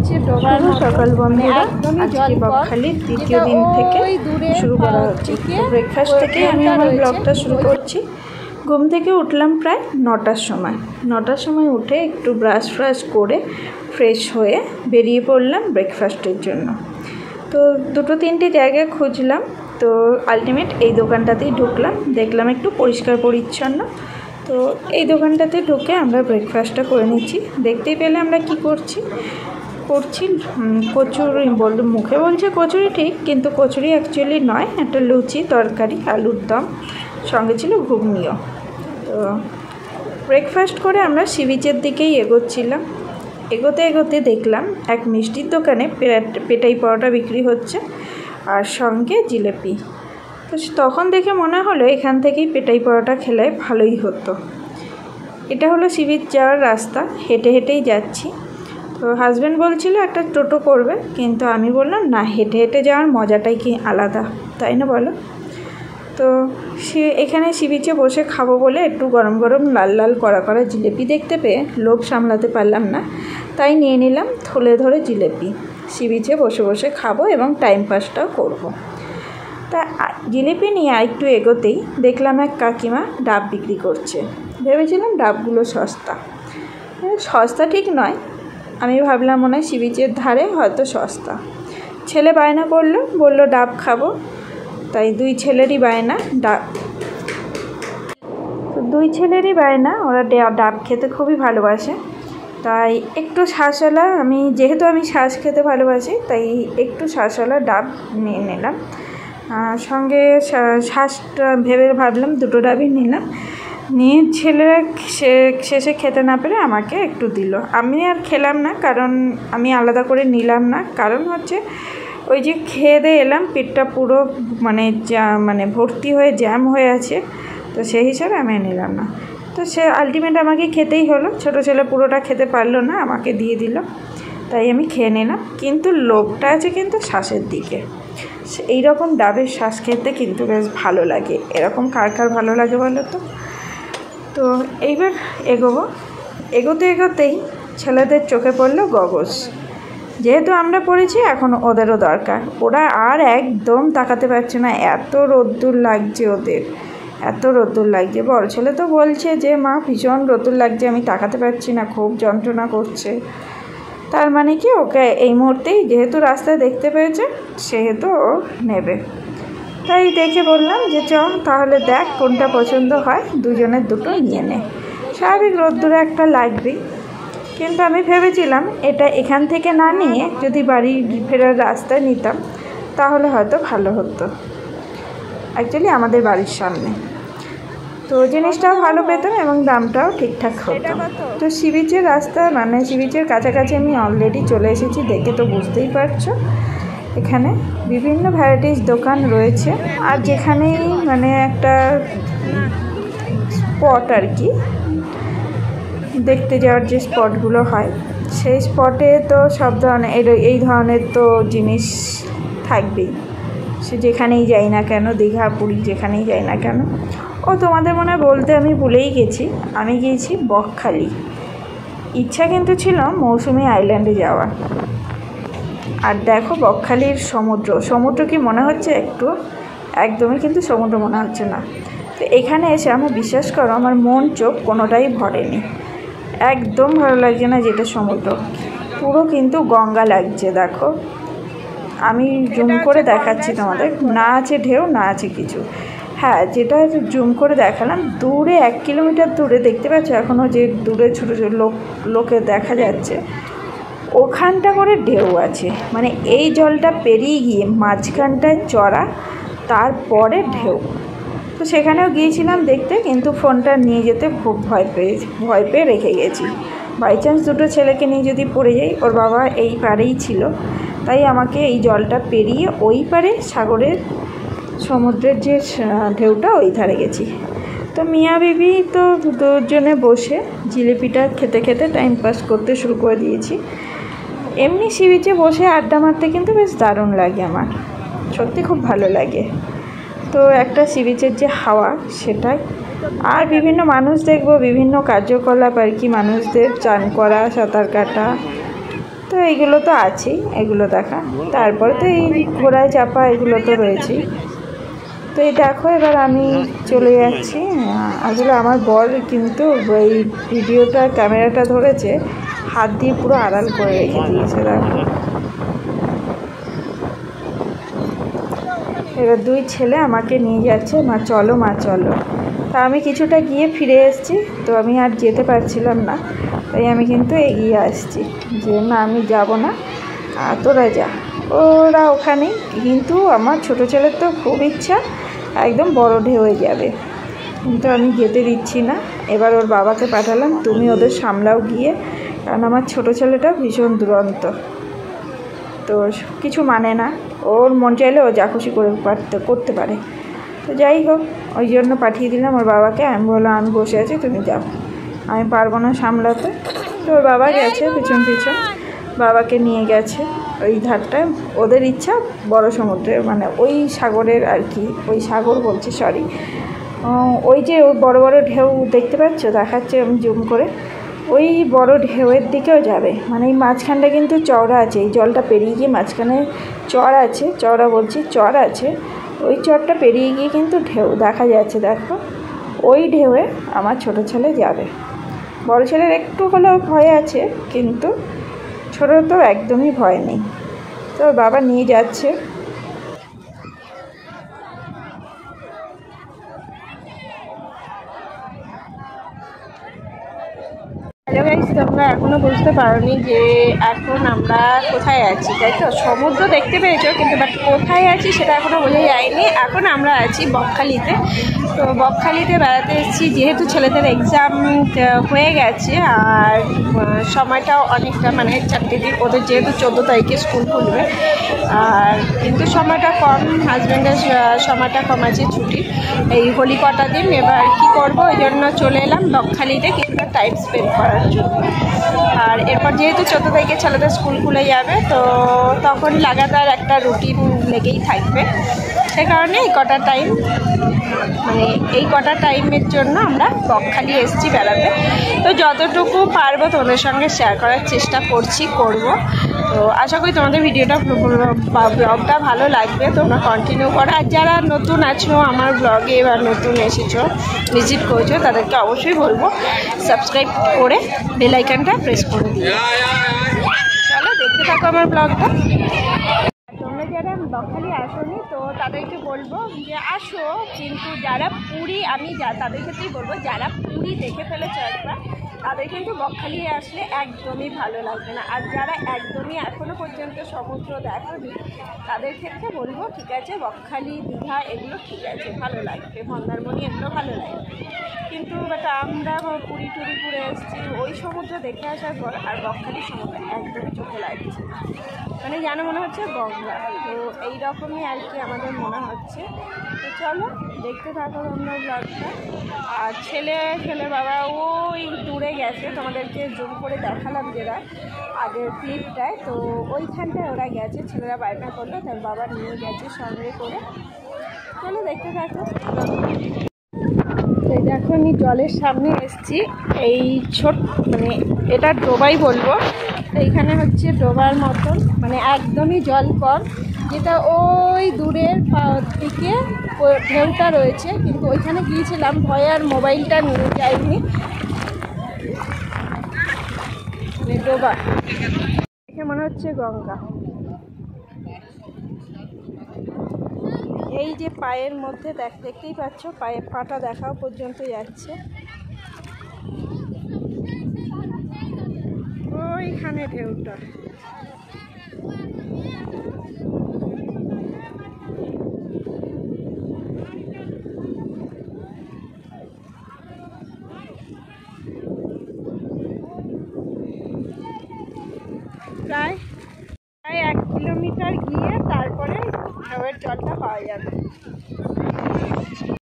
শুভ সকাল বন্ধুরা, আজকে বকখালির দ্বিতীয় দিন থেকে শুরু করা হচ্ছে। ব্রেকফাস্ট থেকে আমি আমার ব্লগটা শুরু করছি। ঘুম থেকে উঠলাম প্রায় 9টার সময়। 9টার সময় উঠে একটু ব্রাশ করে ফ্রেশ হয়ে বেরিয়ে পড়লাম ব্রেকফাস্টের জন্য। তো দুটো তিনটে জায়গায় খুঁজলাম, তো আলটিমেট এই দোকানটাতেই ঢুকলাম। দেখলাম একটু পরিষ্কার পরিচ্ছন্ন, তো এই দোকানটাতে ঢুকে আমরা ব্রেকফাস্টটা করে নিচ্ছি। দেখতেই পেলে আমরা কি করছি কচুরি। মুখে বলছে কচুরি ঠিক, কিন্তু কচুরি অ্যাকচুয়ালি নয়, একটা লুচি তরকারি আলুর দম, সঙ্গে ছিল ঘুগনিও। তো ব্রেকফাস্ট করে আমরা সি বিচের দিকেই এগোচ্ছিলাম। এগোতে দেখলাম এক মিষ্টির দোকানে পেটাই পরোটা বিক্রি হচ্ছে আর সঙ্গে জিলেপি। তো তখন দেখে মনে হলো এখান থেকেই পেটাই পরোটা খেলে ভালোই হতো। এটা হলো সি বিচ যাওয়ার রাস্তা, হেঁটে হেঁটেই যাচ্ছি। তো হাজব্যান্ড বলছিল একটা টোটো করবে, কিন্তু আমি বললাম না, হেঁটে হেঁটে যাওয়ার মজাটাই কি আলাদা, তাই না বলো? তো এখানে সি বিচে বসে খাবো বলে একটু গরম গরম লাল লাল কড়া জিলেপি দেখতে পেয়ে লোভ সামলাতে পারলাম না, তাই নিয়ে নিলাম থলে ধরে জিলেপি। সি বিচে বসে বসে খাবো এবং টাইম পাসটাও করবো। তা জিলিপি নিয়ে একটু এগোতেই দেখলাম এক কাকিমা ডাব বিক্রি করছে। ভেবেছিলাম ডাবগুলো সস্তা ঠিক নয়, আমি ভাবলাম মনে হয় সি বিচের ধারে হয়তো সস্তা। ছেলে বায়না করলো, বলল ডাব খাবো, তাই দুই ছেলেরই বায়না, ওরা ডাব খেতে খুবই ভালোবাসে। তাই একটু শাঁসওয়ালা, যেহেতু আমি শাঁস খেতে ভালোবাসি, তাই একটু শাঁসওয়ালা ডাব নিয়ে নিলাম। সঙ্গে শাঁসটা ভাবলাম দুটো ডাবই নিলাম। নিয়ে ছেলেরা শেষে খেতে না পেরে আমাকে একটু দিল। আমি আর খেলাম না, কারণ আমি আলাদা করে নিলাম না, কারণ হচ্ছে ওই যে খেয়ে দিয়ে এলাম, পেটটা পুরো ভর্তি হয়ে জ্যাম হয়ে আছে, তো সেই হিসাবে আমি নিলাম না। তো সে আলটিমেট আমাকে খেতেই হলো। ছোটো ছেলে পুরোটা খেতে পারলো না, আমাকে দিয়ে দিল, তাই আমি খেয়ে নিলাম। কিন্তু লোভটা আছে কিন্তু শ্বাসের দিকে। এইরকম ডাবের শ্বাস খেতে কিন্তু বেশ ভালো লাগে। এরকম কার ভালো লাগে বলো তো? তো এইবার এগোতেই ছেলেদের চোখে পড়লো গগস। যেহেতু আমরা পড়েছি, এখন ওদেরও দরকার। ওরা আর একদম তাকাতে পারছে না, এত রোদ্দুর লাগছে ওদের, এত রোদ্দুর লাগছে। বড় ছেলে তো বলছে যে মা ভীষণ রোদ্দুর লাগছে, আমি তাকাতে পারছি না, খুব যন্ত্রণা করছে। তার মানে কি ওকে এই মুহূর্তেই যেহেতু রাস্তায় দেখতে পেয়েছে, সেহেতু ও নেবে। তাই দেখে বললাম যে তাহলে দেখ কোনটা পছন্দ হয়, দুজনের দুটো নিয়ে নে। স্বাভাবিক রোদ্দুরে একটা লাগবেই, কিন্তু আমি ভেবেছিলাম এটা এখান থেকে না নিয়ে যদি বাড়ি ফেরার রাস্তায় নিতাম তাহলে হয়তো ভালো হতো। অ্যাকচুয়ালি আমাদের বাড়ির সামনে, তো জিনিসটাও ভালো পেতাম এবং দামটাও ঠিকঠাক হতো। তো সি বিচের রাস্তা সি বিচের কাছাকাছি আমি অলরেডি চলে এসেছি, দেখে তো বুঝতেই পারছো। এখানে বিভিন্ন ভ্যারাইটিস দোকান রয়েছে, আর যেখানেই একটা স্পট আর কি, দেখতে যাওয়ার যে স্পটগুলো হয়, সেই স্পটে তো সব ধরনের এই ধরনের তো জিনিস থাকবেই। সে যেখানেই যাই না কেন, দীঘা পুরী যেখানেই যাই না কেন। তোমাদের মনে বলতে আমি ভুলেই গেছি, আমি গিয়েছি বকখালি। ইচ্ছা কিন্তু ছিল মৌসুমী আইল্যান্ডে যাওয়া। আর দেখো বকখালির সমুদ্র কি মনে হচ্ছে একটু? একদমই কিন্তু সমুদ্র মনে হচ্ছে না। তো এখানে এসে আমার বিশ্বাস করো, আমার মন চোখ কোনোটাই ভরেনি, একদম ভালো লাগছে না। যেটা সমুদ্র পুরো কিন্তু গঙ্গা লাগছে। দেখো আমি জুম করে দেখাচ্ছি তোমাদের, না আছে ঢেউ, না আছে কিছু। হ্যাঁ, যেটা জুম করে দেখালাম, দূরে 1 কিলোমিটার দূরে দেখতে পাচ্ছ এখনও যে দূরে ছোটো ছোটো লোকে দেখা যাচ্ছে, ওখানটা করে ঢেউ আছে। এই জলটা পেরিয়ে গিয়ে মাঝখানটায় চড়া, তারপরে ঢেউ। তো সেখানেও গিয়েছিলাম দেখতে, কিন্তু ফোনটা নিয়ে যেতে খুব ভয় পেয়ে রেখে গেছি। বাই চান্স দুটো ছেলেকে নিয়ে যদি পড়ে যাই। ওর বাবা এই পারেই ছিল, তাই আমাকে এই জলটা পেরিয়ে ওই পারে সমুদ্রের যে ঢেউটা, ওই ধারে গেছি। তো মিয়া বিবি তো দুজনে বসে জিলিপিটা খেতে টাইম পাস করতে শুরু করে দিয়েছি। এমনি সি বিচে বসে আড্ডা মারতে কিন্তু বেশ দারুণ লাগে, আমার সত্যি খুব ভালো লাগে। তো একটা সি বিচের যে হাওয়া, সেটাই। আর বিভিন্ন মানুষ দেখবো, বিভিন্ন কার্যকলাপ আর কি, মানুষদের চান করা, সাঁতার কাটা, তো এইগুলো তো আছেই, এগুলো দেখা। তারপরে তো এই ঘোড়ায় চাপা এগুলো তো রয়েছেই। তো এই দেখো এবার আমি চলে যাচ্ছি। আসলে আমার বর কিন্তু এই ভিডিওটা ক্যামেরাটা ধরেছে, হাত দিয়ে পুরো আড়াল করে রেখে দিয়েছে। দেখো এবার দুই ছেলে আমাকে নিয়ে যাচ্ছে, মা চলো মা চলো। তা আমি কিছুটা গিয়ে ফিরে এসেছি, তো আমি আর যেতে পারছিলাম না, তাই আমি কিন্তু এগিয়ে আসছি যে না আমি যাব না, তোরা যা। ওরা ওখানেই, কিন্তু আমার ছোটো ছেলের তো খুব ইচ্ছা একদম বড় ঢেউয়ে যাবে, কিন্তু আমি যেতে দিচ্ছি না। এবার ওর বাবাকে পাঠালাম, তুমি ওদের সামলাও গিয়ে, কারণ আমার ছোটো ছেলেটা ভীষণ দুরন্ত, তো কিছু মানে না, ওর মন চাইলে ও যা খুশি করতে পারে। তো যাই হোক, ওই জন্য পাঠিয়ে দিলাম ওর বাবাকে। আমি বললাম আমি বসে আছি, তুমি যাও, আমি পারবো না সামলাতে। তো ওর বাবা গেছে পিছন পিছন, বাবাকে নিয়ে গেছে ওই ধারটায়। ওদের ইচ্ছা বড় সমুদ্রের, মানে ওই সাগরের আর কি, ওই সাগর বলছি সরি, ওই যে ওই বড় বড় ঢেউ দেখতে পাচ্ছ, দেখাচ্ছে আমি জুম করে, ওই বড় ঢেউয়ের দিকেও যাবে। মানে এই মাঝখানটা কিন্তু চওড়া আছে, এই জলটা পেরিয়ে গিয়ে মাঝখানে চর আছে, চওড়া বলছি চর আছে, ওই চরটা পেরিয়ে গিয়ে কিন্তু ঢেউ দেখা যাচ্ছে। দেখো ওই ঢেউয়ে আমার ছোটো ছেলে যাবে। বড় ছেলের একটু হলেও ভয় আছে, কিন্তু ছোটোর তো একদমই ভয় নেই। তো বাবা নিয়ে যাচ্ছে। হ্যালো গাইস, তোমরা এখনও বুঝতে পারোনি যে এখন আমরা কোথায় আছি, তাই তো? সমুদ্র দেখতে পেয়েছো, কিন্তু বাট কোথায় আছি সেটা এখনও বোঝা যায়নি। এখন আমরা আছি বকখালিতে। তো বকখালিতে বেড়াতে এসেছি, যেহেতু ছেলেদের এক্সাম হয়ে গেছে আর সময়টাও অনেকটা, মানে 4টে দিন, ওদের যেহেতু 14 তারিখে স্কুল খুলবে, আর কিন্তু সময়টা কম, হাজব্যান্ডের সময়টা কম আছে ছুটি, এই হোলি কটা দিন। এবার কী করবো, ওই জন্য চলে এলাম বকখালিতে কিছুটা টাইম স্পেন্ড করার জন্য। আর এরপর যেহেতু 14 তারিখে ছেলেদের স্কুল খুলে যাবে, তো তখন লাগাতার একটা রুটিন লেগেই থাকবে। সে কারণে এই কটা টাইম, মানে এই কটা টাইমের জন্য আমরা বকখালি এসেছি বেড়াতে। তো যতটুকু পারবো তোমাদের সঙ্গে শেয়ার করার চেষ্টা করব। তো আশা করি তোমাদের ভিডিওটা ব্লগটা ভালো লাগবে, তোমরা কন্টিনিউ করো। আর যারা নতুন আছো আমার ব্লগে বা নতুন এসেছো, ভিজিট করছো, তাদেরকে অবশ্যই বলবো সাবস্ক্রাইব করে বেল আইকনটা প্রেস করে দিও। চলো দেখতে থাকো আমার ব্লগটা। তোমরা যারা বকখালি আসোনি, তো তাদেরকে বলবো যে আসো, কিন্তু যারা পুরী, আমি তাদের ক্ষেত্রেই বলবো, যারা পুরী দেখে ফেলেছো একবার, তাদের কিন্তু বকখালি আসলে একদমই ভালো লাগবে না। আর যারা একদমই এখনও পর্যন্ত সমুদ্র দেখোনি, তাদের ক্ষেত্রে বলবো ঠিক আছে, বকখালি, দীঘা এগুলো ঠিক আছে, ভালো লাগবে, মন্দারমণি এগুলো ভালো লাগবে। কিন্তু বাট আমরা পুরী টুরি ঘুরে এসেছি, ওই সমুদ্র দেখে আসার পর আর বকখালির সমুদ্র একদমই চোখে লাগছে, মানে যেন মনে হচ্ছে গঙ্গা। তো এইরকমই আর কি আমাদের মনে হচ্ছে। তো চলো দেখতে থাকো তোমরা ব্লগটা। আর ছেলে বাবা ওই দূরে গেছে, তোমাদেরকে জুম করে দেখালাম যেটা আগের ক্লিপটায়, তো ওইখানটায় ওরা গেছে, ছেলেরা বায়না করলো, তার বাবা নিয়ে গেছে সঙ্গে করে। চলো দেখতে থাকো। এই দেখো আমি জলের সামনে এসেছি, এই মানে এটা ডোবাই বলবো। এইখানে হচ্ছে ডোবার মতন, মানে একদমই জল কম, যেটা ওই দূরের দিকে ঢেউটা রয়েছে, কিন্তু ওইখানে গিয়েছিলাম ভয়ে আর মোবাইলটা নিয়ে যাইনি। মানে ডোবা দেখে মনে হচ্ছে গঙ্গা। এই যে পায়ের মধ্যে দেখতেই পাচ্ছ, পায়ের পাটা দেখাও পর্যন্ত যাচ্ছে, ওইখানে ঢেউটা। প্রায় 1 কিলোমিটার গিয়ে তারপরে ঢেউয়ের জলটা পাওয়া যাবে।